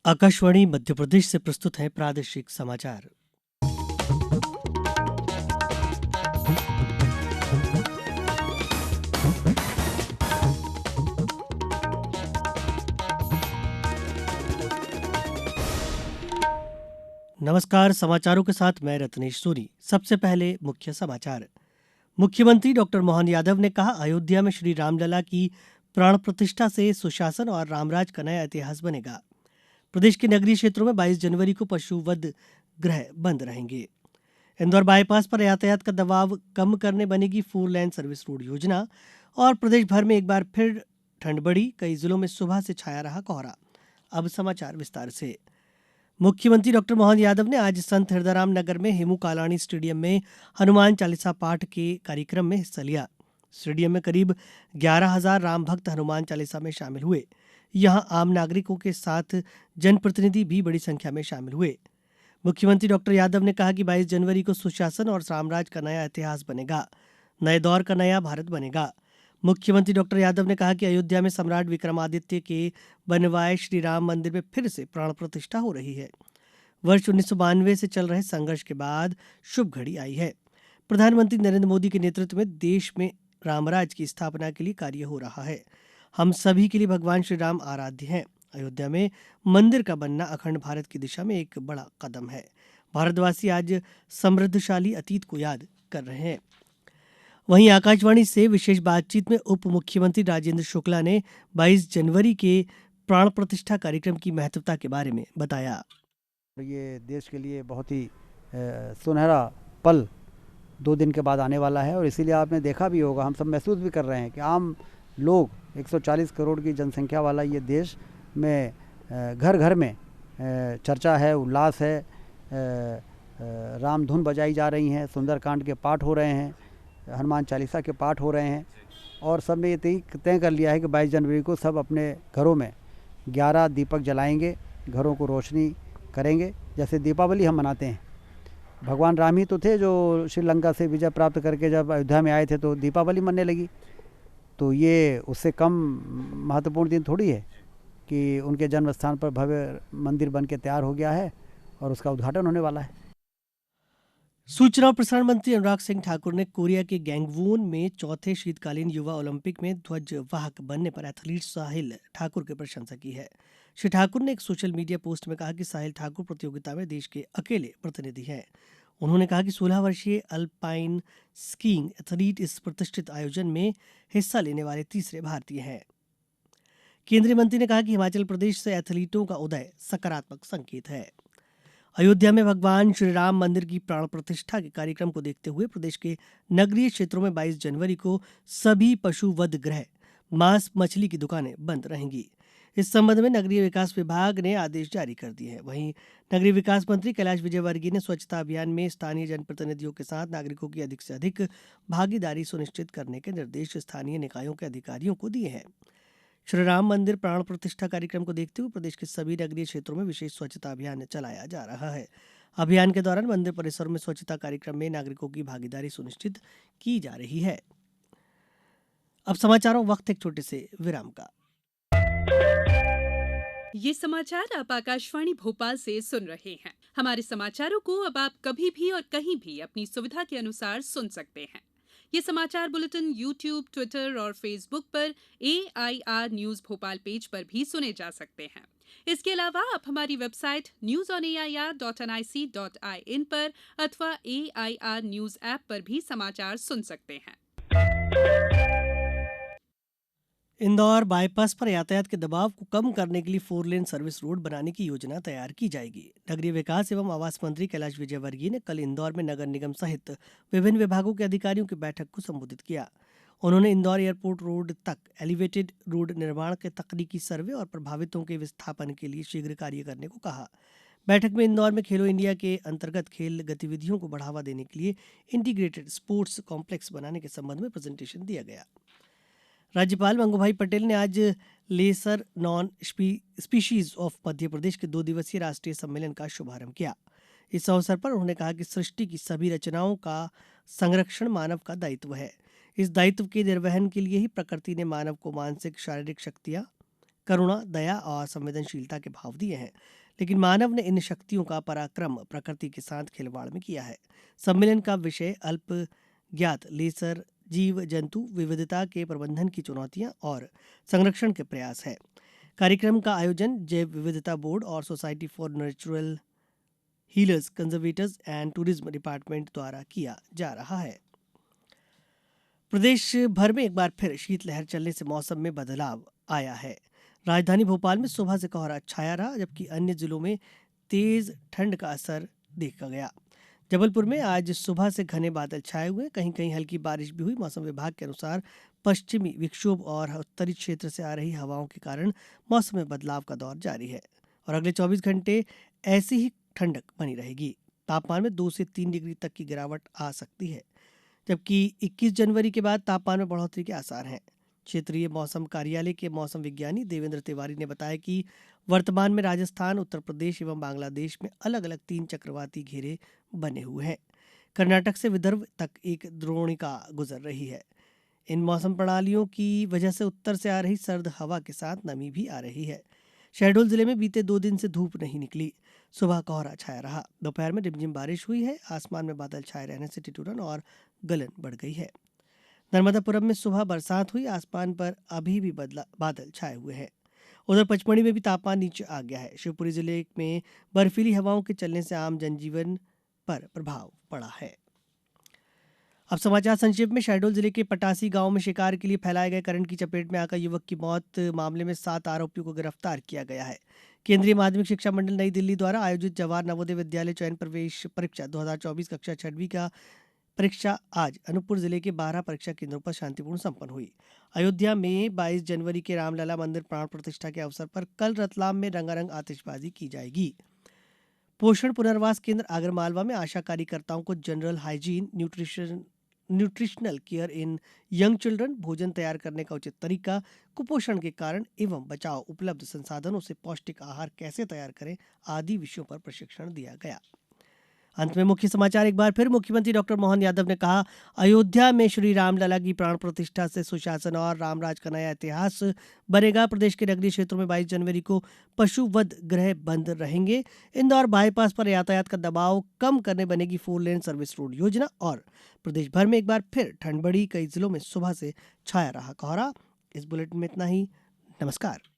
आकाशवाणी मध्य प्रदेश से प्रस्तुत है प्रादेशिक समाचार। नमस्कार, समाचारों के साथ मैं रत्नेश सूरी। सबसे पहले मुख्य समाचार। मुख्यमंत्री डॉक्टर मोहन यादव ने कहा, अयोध्या में श्री रामलला की प्राण प्रतिष्ठा से सुशासन और रामराज का नया इतिहास बनेगा। प्रदेश के नगरीय क्षेत्रों में 22 जनवरी को पशुवध गृह बंद रहेंगे। इंदौर बाईपास पर यातायात का दबाव कम करने बनेगी 4 लेन सर्विस रोड योजना। और प्रदेश भर में एक बार फिर ठंड बढ़ी, कई जिलों में सुबह से छाया रहा कोहरा। अब समाचार विस्तार से। मुख्यमंत्री डॉक्टर मोहन यादव ने आज संत हिरदाराम नगर में हेमू कालाणी स्टेडियम में हनुमान चालीसा पाठ के कार्यक्रम में हिस्सा लिया। स्टेडियम में करीब 11,000 राम भक्त हनुमान चालीसा में शामिल हुए। यहां आम नागरिकों के साथ जनप्रतिनिधि भी बड़ी संख्या में शामिल हुए। मुख्यमंत्री डॉक्टर यादव ने कहा कि 22 जनवरी को सुशासन और साम्राज्य का नया इतिहास बनेगा, नए दौर का नया भारत बनेगा। मुख्यमंत्री डॉक्टर यादव ने कहा कि अयोध्या में सम्राट विक्रमादित्य के बनवाए श्री राम मंदिर में फिर से प्राण प्रतिष्ठा हो रही है। वर्ष 1992 से चल रहे संघर्ष के बाद शुभ घड़ी आई है। प्रधानमंत्री नरेंद्र मोदी के नेतृत्व में देश में रामराज की स्थापना के लिए कार्य हो रहा है। हम सभी के लिए भगवान श्री राम आराध्य हैं। अयोध्या में मंदिर का बनना अखंड भारत की दिशा में एक बड़ा कदम है। भारतवासी आज समृद्धशाली अतीत को याद कर रहे हैं। वहीं आकाशवाणी से विशेष बातचीत में उप मुख्यमंत्री राजेंद्र शुक्ला ने 22 जनवरी के प्राण प्रतिष्ठा कार्यक्रम की महत्वता के बारे में बताया। ये देश के लिए बहुत ही सुनहरा पल 2 दिन के बाद आने वाला है और इसीलिए आपने देखा भी होगा, हम सब महसूस भी कर रहे हैं कि आम लोग 140 करोड़ की जनसंख्या वाला ये देश में घर घर में चर्चा है, उल्लास है, राम धुन बजाई जा रही हैं, सुंदरकांड के पाठ हो रहे हैं, हनुमान चालीसा के पाठ हो रहे हैं और सब ने ये तय कर लिया है कि 22 जनवरी को सब अपने घरों में 11 दीपक जलाएंगे, घरों को रोशनी करेंगे। जैसे दीपावली हम मनाते हैं, भगवान राम ही तो थे जो श्रीलंका से विजय प्राप्त करके जब अयोध्या में आए थे तो दीपावली मनने लगी। तो ये उससे कम महत्वपूर्ण दिन थोड़ी है कि उनके जन्म स्थान पर भव्य मंदिर बन के तैयार हो गया है और उसका उद्घाटन होने वाला है। सूचना और प्रसारण मंत्री अनुराग सिंह ठाकुर ने कोरिया के गैंगवून में चौथे शीतकालीन युवा ओलंपिक में ध्वजवाहक बनने पर एथलीट साहिल ठाकुर की प्रशंसा की है। श्री ठाकुर ने एक सोशल मीडिया पोस्ट में कहा कि साहिल ठाकुर प्रतियोगिता में देश के अकेले प्रतिनिधि हैं। उन्होंने कहा कि 16 वर्षीय अल्पाइन स्कीइंग एथलीट इस प्रतिष्ठित आयोजन में हिस्सा लेने वाले तीसरे भारतीय हैं। केंद्रीय मंत्री ने कहा कि हिमाचल प्रदेश से एथलीटों का उदय सकारात्मक संकेत है। अयोध्या में भगवान श्री राम मंदिर की प्राण प्रतिष्ठा के कार्यक्रम को देखते हुए प्रदेश के नगरीय क्षेत्रों में 22 जनवरी को सभी पशुवध गृह, मांस मछली की दुकानें बंद रहेंगी। इस संबंध में नगरीय विकास विभाग ने आदेश जारी कर दिए हैं। वहीं नगरीय विकास मंत्री कैलाश विजयवर्गीय ने स्वच्छता अभियान में स्थानीय जनप्रतिनिधियों के साथ नागरिकों की अधिक से अधिक भागीदारी सुनिश्चित करने के निर्देश स्थानीय निकायों के अधिकारियों को दिए हैं। श्री राम मंदिर प्राण प्रतिष्ठा कार्यक्रम को देखते हुए प्रदेश के सभी नगरीय क्षेत्रों में विशेष स्वच्छता अभियान चलाया जा रहा है। अभियान के दौरान मंदिर परिसरों में स्वच्छता कार्यक्रम में नागरिकों की भागीदारी सुनिश्चित की जा रही है। अब समाचारों वक्त एक छोटे से विराम का। ये समाचार आप आकाशवाणी भोपाल से सुन रहे हैं। हमारे समाचारों को अब आप कभी भी और कहीं भी अपनी सुविधा के अनुसार सुन सकते हैं। ये समाचार बुलेटिन YouTube, ट्विटर और फेसबुक पर AIR न्यूज भोपाल पेज पर भी सुने जा सकते हैं। इसके अलावा आप हमारी वेबसाइट newsonair.nic.in पर अथवा AIR न्यूज ऐप पर भी समाचार सुन सकते हैं। इंदौर बाईपास पर यातायात के दबाव को कम करने के लिए 4 लेन सर्विस रोड बनाने की योजना तैयार की जाएगी। नगरीय विकास एवं आवास मंत्री कैलाश विजयवर्गीय ने कल इंदौर में नगर निगम सहित विभिन्न विभागों के अधिकारियों की बैठक को संबोधित किया। उन्होंने इंदौर एयरपोर्ट रोड तक एलिवेटेड रोड निर्माण के तकनीकी सर्वे और प्रभावितों के विस्थापन के लिए शीघ्र कार्य करने को कहा। बैठक में इंदौर में खेलो इंडिया के अंतर्गत खेल गतिविधियों को बढ़ावा देने के लिए इंटीग्रेटेड स्पोर्ट्स कॉम्प्लेक्स बनाने के संबंध में प्रेजेंटेशन दिया गया। राज्यपाल मंगूभाई पटेल ने आज laser non species of Madhya Pradesh के 2 दिवसीय राष्ट्रीय सम्मेलन का शुभारंभ किया। इस अवसर पर उन्होंने कहा कि सृष्टि की सभी रचनाओं का संरक्षण मानव का दायित्व है। इस दायित्व के निर्वहन के लिए ही प्रकृति ने मानव को मानसिक शारीरिक शक्तियाँ करुणा, दया और संवेदनशीलता के भाव दिए हैं, लेकिन मानव ने इन शक्तियों का पराक्रम प्रकृति के साथ खिलवाड़ में किया है। सम्मेलन का विषय अल्प ज्ञात लेसर जीव जंतु विविधता के प्रबंधन की चुनौतियां और संरक्षण के प्रयास है। कार्यक्रम का आयोजन जैव विविधता बोर्ड और society for natural healers conservators and tourism department द्वारा किया जा रहा है। प्रदेश भर में एक बार फिर शीतलहर चलने से मौसम में बदलाव आया है। राजधानी भोपाल में सुबह से कोहरा छाया रहा, जबकि अन्य जिलों में तेज ठंड का असर देखा गया। जबलपुर में आज सुबह से घने बादल छाए हुए, कहीं कहीं हल्की बारिश भी हुई। मौसम विभाग के अनुसार पश्चिमी विक्षोभ और उत्तरी क्षेत्र से आ रही हवाओं के कारण मौसम में बदलाव का दौर जारी है और अगले 24 घंटे ऐसी ही ठंडक बनी रहेगी। तापमान में 2 से 3 डिग्री तक की गिरावट आ सकती है, जबकि 21 जनवरी के बाद तापमान में बढ़ोतरी के आसार हैं। क्षेत्रीय मौसम कार्यालय के मौसम विज्ञानी देवेंद्र तिवारी ने बताया कि वर्तमान में राजस्थान, उत्तर प्रदेश एवं बांग्लादेश में अलग अलग 3 चक्रवाती घेरे बने हुए हैं। कर्नाटक से विदर्भ तक एक द्रोणिका गुजर रही है। इन मौसम प्रणालियों की वजह से उत्तर से आ रही सर्द हवा के साथ नमी भी आ रही है। शहडोल जिले में बीते 2 दिन से धूप नहीं निकली। सुबह कोहरा छाया रहा, दोपहर में रिमझिम बारिश हुई है। आसमान में बादल छाए रहने से ठिठुरन और गलन बढ़ गई है। नर्मदापुरम में सुबह बरसात हुई, आसमान पर अभी भी बादल छाए हुए हैं। उधर पचमढ़ी में भी तापमान नीचे आ गया है। शिवपुरी जिले में बर्फीली हवाओं के चलने से आम जनजीवन पर प्रभाव पड़ा है। अब समाचार संक्षेप में। शहडोल जिले के पटासी गांव में शिकार के लिए फैलाए गए करंट की चपेट में आकर युवक की मौत मामले में 7 आरोपियों को गिरफ्तार किया गया है। केंद्रीय माध्यमिक शिक्षा मंडल नई दिल्ली द्वारा आयोजित जवाहर नवोदय विद्यालय चयन प्रवेश परीक्षा 2024 कक्षा 6वीं का परीक्षा आज अनूपपुर जिले के 12 परीक्षा केंद्रों पर शांतिपूर्ण संपन्न हुई। अयोध्या में 22 जनवरी के रामलला मंदिर प्राण प्रतिष्ठा के अवसर पर कल रतलाम में रंगारंग आतिशबाजी की जाएगी। पोषण पुनर्वास केंद्र आगरमालवा में आशा कार्यकर्ताओं को जनरल हाइजीन, न्यूट्रिशनल केयर इन यंग चिल्ड्रन, भोजन तैयार करने का उचित तरीका, कुपोषण के कारण एवं बचाव, उपलब्ध संसाधनों से पौष्टिक आहार कैसे तैयार करें आदि विषयों पर प्रशिक्षण दिया गया। अंत में मुख्य समाचार एक बार फिर। मुख्यमंत्री डॉक्टर मोहन यादव ने कहा, अयोध्या में श्री रामलला की प्राण प्रतिष्ठा से सुशासन और रामराज का नया इतिहास बनेगा। प्रदेश के नगरीय क्षेत्रों में 22 जनवरी को पशु वध गृह बंद रहेंगे। इंदौर बाईपास पर यातायात का दबाव कम करने बनेगी 4 लेन सर्विस रोड योजना। और प्रदेश भर में एक बार फिर ठंड बढ़ी, कई जिलों में सुबह से छाया रहा कोहरा। इस बुलेटिन में इतना ही। नमस्कार।